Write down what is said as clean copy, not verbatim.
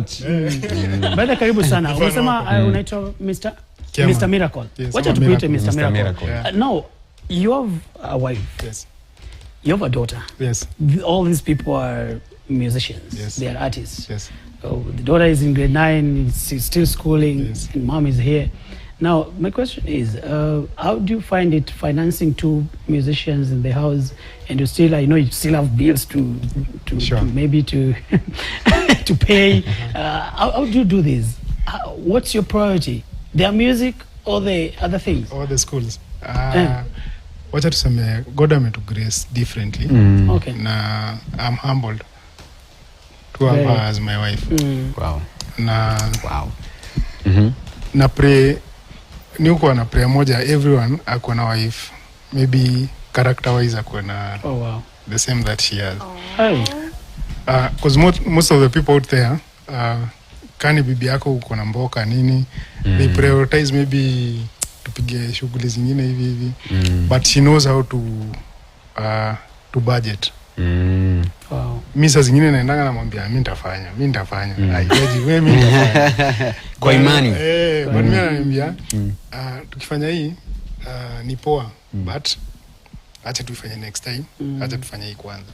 watch. Baada karibu sana. Unasema unaitwa Mr. Miracle. Wacha tukuite Mr. Miracle. Now you have a wife. Yes. You have a daughter. Yes. All these people are musicians. Yes. They are artists. Yes. The daughter is in grade 9, she's still schooling, yes. and mom is here. Now, my question is, how do you find it financing two musicians in the house, and you still, I know you still have bills to sure. to maybe to to pay. How do you do this? What's your priority? Their music or the other things? Or the schools. Wacha tuseme God to grace differently. Okay. Na I'm humbled to have her as my wife. Wow. Wow. Na pray ni uko na prayer moja, everyone ako na wife, maybe character wise ako na the same that she has. Because most of the people out there kani bibi yako uko na mboka nini, they prioritize maybe tupige shughuli zingine hivi but she knows how to budget. Wow. Mimi saa zingine naendanga namwambia mimi nitafanya haijaji wewe mimi nitafanya kwa imani but mimi ananiambia tukifanya hii ni poa but acha tuifanye next time, acha tufanye hii kwanza.